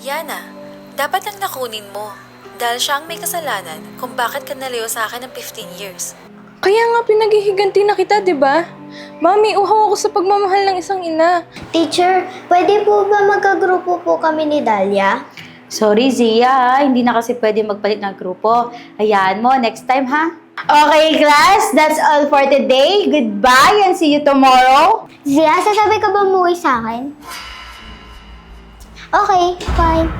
Yana, dapat lang nakunin mo. Dahil siya ang may kasalanan kung bakit ka nalayo sa akin ng 15 years. Kaya nga pinaghihiganti na kita, di ba? Mami, uhaw ako sa pagmamahal ng isang ina. Teacher, pwede po ba magkagrupo po kami ni Dahlia? Sorry, Zia. Hindi na kasi pwede magpalit ng grupo. Hayaan mo, next time ha? Okay, class. That's all for today. Goodbye and see you tomorrow. Zia, sasabi ka ba umuwi sa akin? Okay, fine.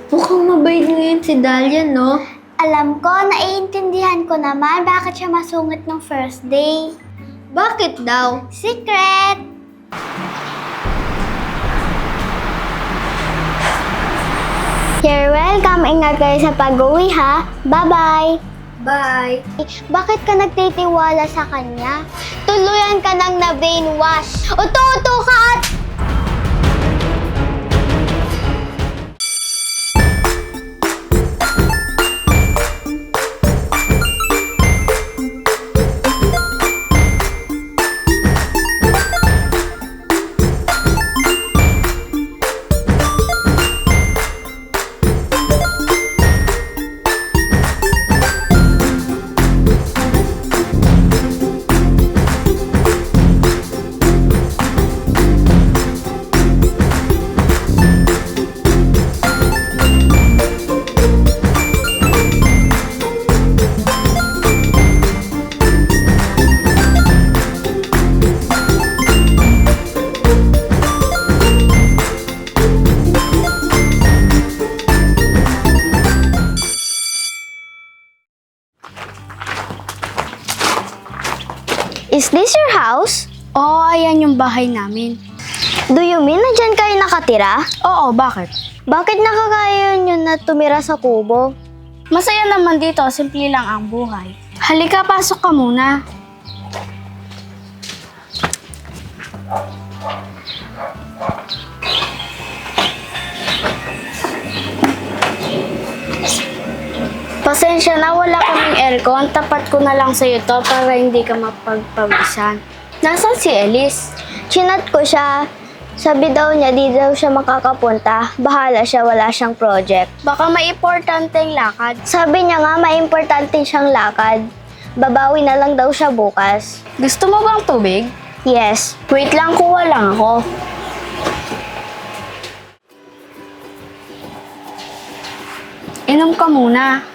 Mukhang mabait ngayon si Dahlia, no? Alam ko, naiintindihan ko naman bakit siya masungit ng first day. Bakit daw? Secret! You're welcome. Ingat kayo sa pag-uwi, ha? Bye-bye! Bye! Bakit ka nagtitiwala sa kanya? Tuluyan ka nang na-brainwash. Uto-uto ka at... Is this your house? Oo, ayan yung bahay namin. Do you mean na dyan kayo nakatira? Oo, bakit? Bakit nakakaya nyo na tumira sa kubo? Masaya naman dito, simple lang ang buhay. Halika, pasok ka muna. Pasensya na, wala kaming aircon. Tapat ko na lang sa'yo to para hindi ka mapagpawisan. Nasaan si Elise? Chinat ko siya. Sabi daw niya di daw siya makakapunta. Bahala siya, wala siyang project. Baka may importanteng lakad. Sabi niya nga may importante siyang lakad. Babawi na lang daw siya bukas. Gusto mo bang tubig? Yes. Wait lang, kuha lang ako. Inom ka muna.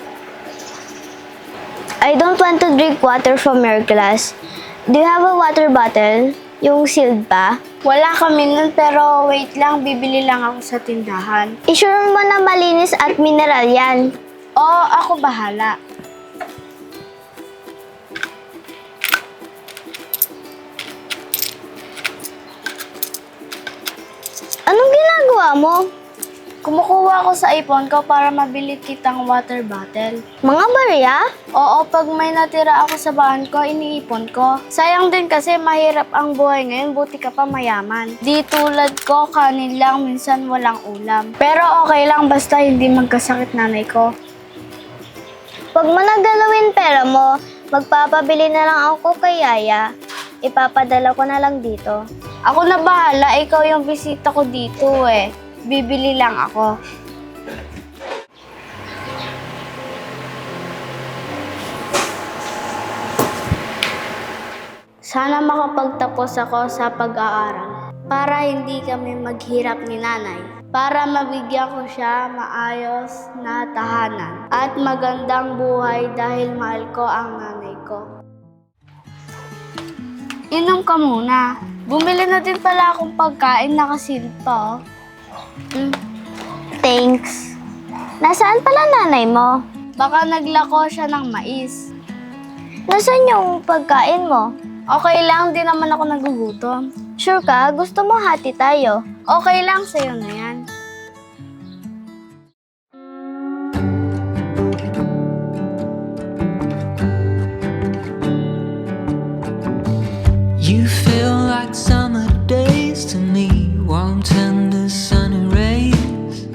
I don't want to drink water from your glass. Do you have a water bottle? Yung sealed pa? Wala kami nun pero wait lang, bibili lang ako sa tindahan. I-sure mo na malinis at mineral yan. Oo, ako bahala. Anong ginagawa mo? Kumukuha ako sa ipon ko para mabili kitang water bottle. Mga barya? Oo, pag may natira ako sa bahan ko, iniipon ko. Sayang din kasi mahirap ang buhay ngayon, buti ka pa mayaman. Di tulad ko, kanin lang, minsan walang ulam. Pero okay lang basta hindi magkasakit nanay ko. Huwag mo na galawin pera mo. Magpapabili na lang ako kay Yaya. Ipapadala ko na lang dito. Ako na bahala, ikaw yung bisita ko dito eh. Bibili lang ako. Sana makapagtapos ako sa pag-aaral para hindi kami maghirap ni nanay. Para mabigyan ko siya maayos na tahanan at magandang buhay dahil mahal ko ang nanay ko. Inom ka muna. Bumili na din pala akong pagkain nakasilid pa. Thanks. Nasaan pala nanay mo? Baka naglako siya ng mais. Nasaan yung pagkain mo? Okay lang, di naman ako nagugutom. Sure ka? Gusto mo hati tayo? Okay lang, sa'yo na yan. You feel like summer days to me, warm, tender, sunny rays.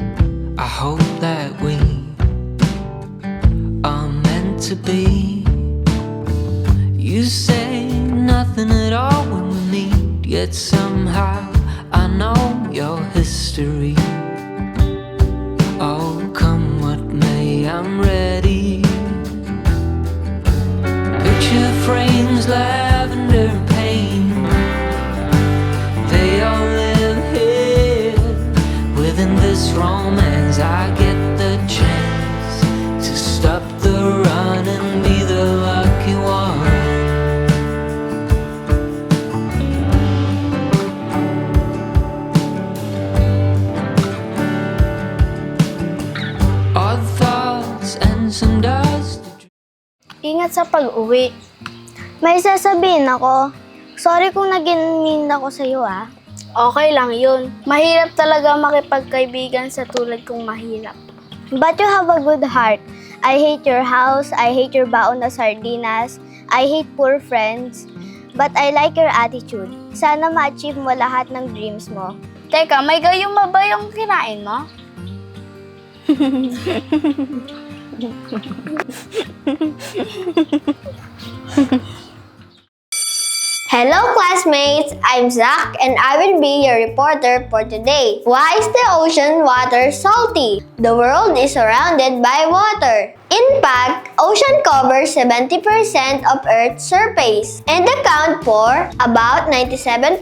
I hope that we are meant to be. You say nothing at all when we meet, yet somehow I know your history. mystery. Oh, come what may, I'm ready. Picture frames, lavender paint, they all live here. Within this romance I get the chance to stop the run and be the lucky one. Odd thoughts and some dust. Ingat sa pag-uwi. May sasabihin ako. Sorry kung naging mean ako sa'yo ah. Okay lang yun. Mahirap talaga makipagkaibigan sa tulad kong mahirap. But you have a good heart. I hate your house, I hate your baon na sardinas, I hate poor friends, but I like your attitude. Sana ma-achieve mo lahat ng dreams mo. Teka, may gayong ba yung kinain mo? Hello classmates, I'm Zach and I will be your reporter for today. Why is the ocean water salty? The world is surrounded by water. In fact, ocean covers 70% of Earth's surface and account for about 97%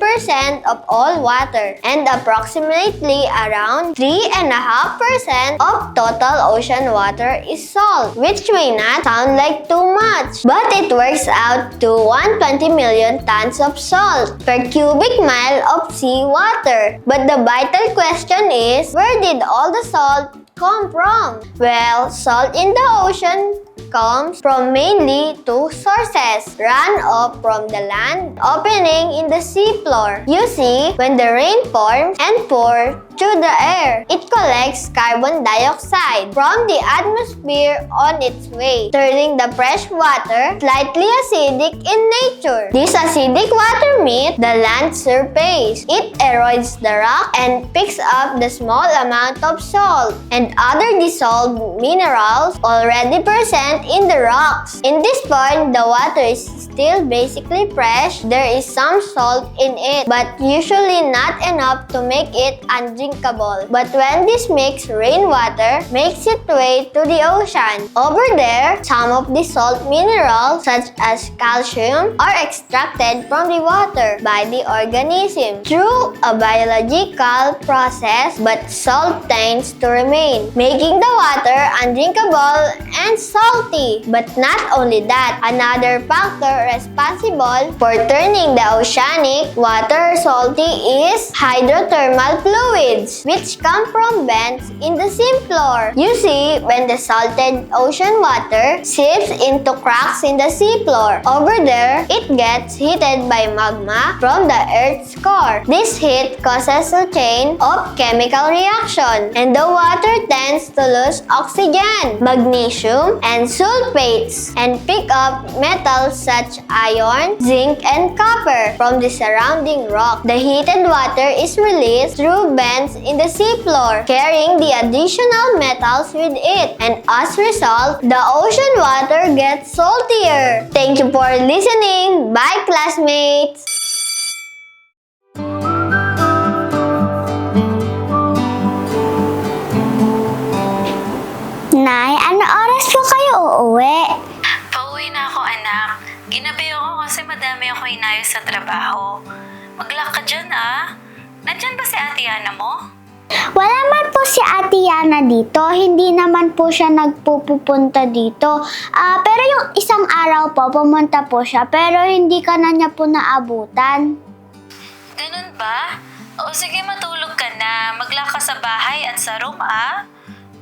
of all water and approximately around 3.5% of total ocean water is salt, which may not sound like too much, but it works out to 120 million tons of salt per cubic mile of sea water. But the vital question is, where did all the salt come from? Well, salt in the ocean comes from mainly two sources: runoff from the land, opening in the seafloor. You see, when the rain forms and pours through the air, it collects carbon dioxide from the atmosphere on its way, turning the fresh water slightly acidic in nature. This acidic water meets the land surface. It erodes the rock and picks up the small amount of salt and other dissolved minerals already present in the rocks. In this point, the water is still basically fresh. There is some salt in it, but usually not enough to make it undrinkable. But when this mixed rainwater makes its way to the ocean, over there, some of the salt minerals, such as calcium, are extracted from the water by the organism through a biological process, but salt tends to remain, making the water undrinkable and salty. But not only that, another factor responsible for turning the oceanic water salty is hydrothermal fluids, which come from vents in the seafloor. You see, when the salted ocean water seeps into cracks in the seafloor, over there, it gets heated by magma from the Earth's core. This heat causes a chain of chemical reaction, and the water tends to lose oxygen, magnesium, and sulfates, and pick up metals such iron, zinc, and copper from the surrounding rock. The heated water is released through vents in the seafloor, carrying the additional metals with it, and as a result, the ocean water gets saltier. Thank you for listening. Bye, classmates! Nay, ano oras po kayo uuwi? Pauwi na ako, anak. Ginabi ako kasi madami ako inayos sa trabaho. Mag-lock ka dyan, ah. Nandyan ba si Ate Yana mo? Wala man po si Ate Yana dito. Hindi naman po siya nagpupunta dito. Pero yung isang araw po, pumunta po siya. Pero hindi ka na niya po naabutan. Ganun ba? O sige, matulog ka na. Mag-lock ka sa bahay at sa room, ah.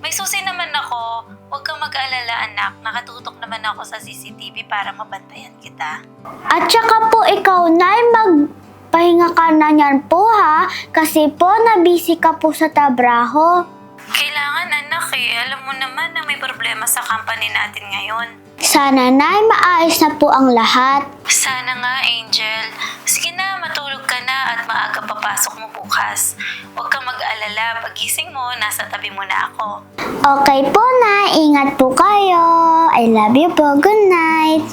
May susi naman ako. Huwag kang mag-alala, anak. Nakatutok naman ako sa CCTV para mabantayan kita. At saka po ikaw, Nay, magpahinga ka na niyan po ha. Kasi po, nabisi ka po sa trabaho. Kailangan, anak eh. Alam mo naman na may problema sa company natin ngayon. Sana, Nay, maayos na po ang lahat. Sana nga, Angel. Sige na, matulog ka na at maaga papasok mo bukas. Huwag kang mag-alala. Pagising mo, nasa tabi mo na ako. Okay po, Nay. Ingat po kayo. I love you po. Good night.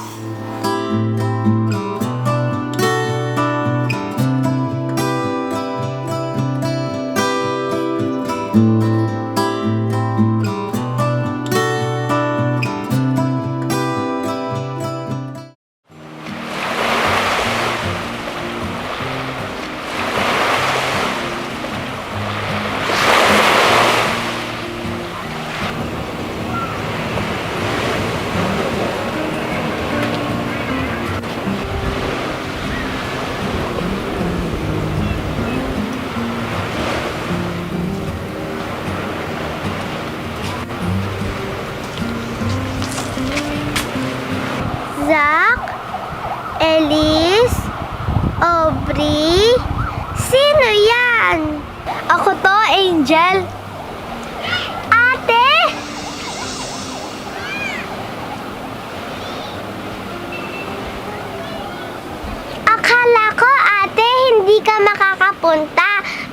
Zach? Elise? Aubrey? Sino yan? Ako to, Angel. Ate! Akala ko, ate, hindi ka makakapunta.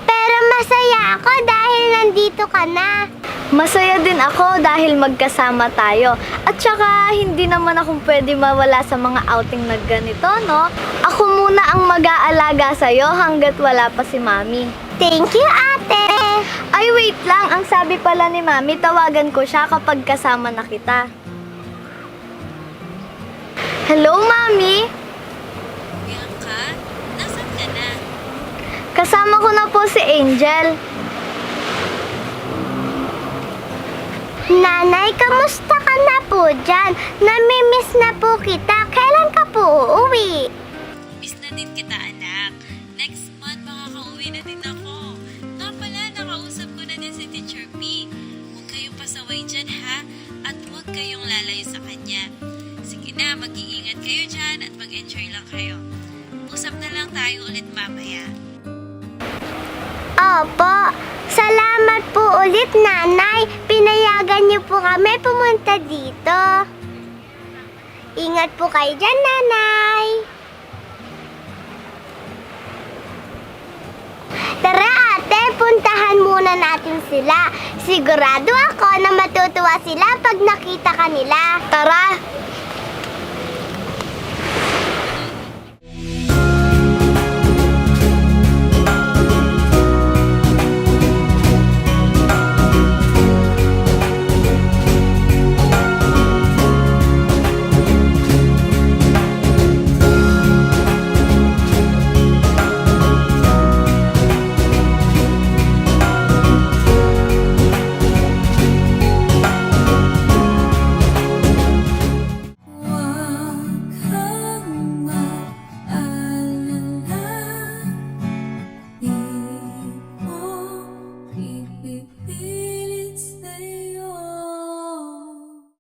Pero masaya ako dahil nandito ka na. Masaya din ako dahil magkasama tayo. At saka, hindi naman akong pwede mawala sa mga outing na ganito, no? Ako muna ang mag-aalaga sa'yo hanggat wala pa si Mami. Thank you, ate! Ay, wait lang. Ang sabi pala ni Mami, tawagan ko siya kapag kasama na kita. Hello, Mami! Bianca, nasan ka na? Kasama ko na po si Angel. Nanay, kamusta ka na po dyan? Namimiss na po kita. Kailan ka po uuwi? Miss na din kita, anak. Next month, makakauwi na din ako. Nga pala, nakausap ko na din si Teacher P. Huwag kayong pasaway dyan, ha? At huwag kayong lalayo sa kanya. Sige na, mag-iingat kayo dyan at mag-enjoy lang kayo. Usap na lang tayo ulit mamaya. Opo. Salamat po ulit, nanay. Pinayagan niyo po kami pumunta dito. Ingat po kayo dyan, nanay. Tara, ate, puntahan muna natin sila. Sigurado ako na matutuwa sila pag nakita ka nila. Tara! Di mo pipiliin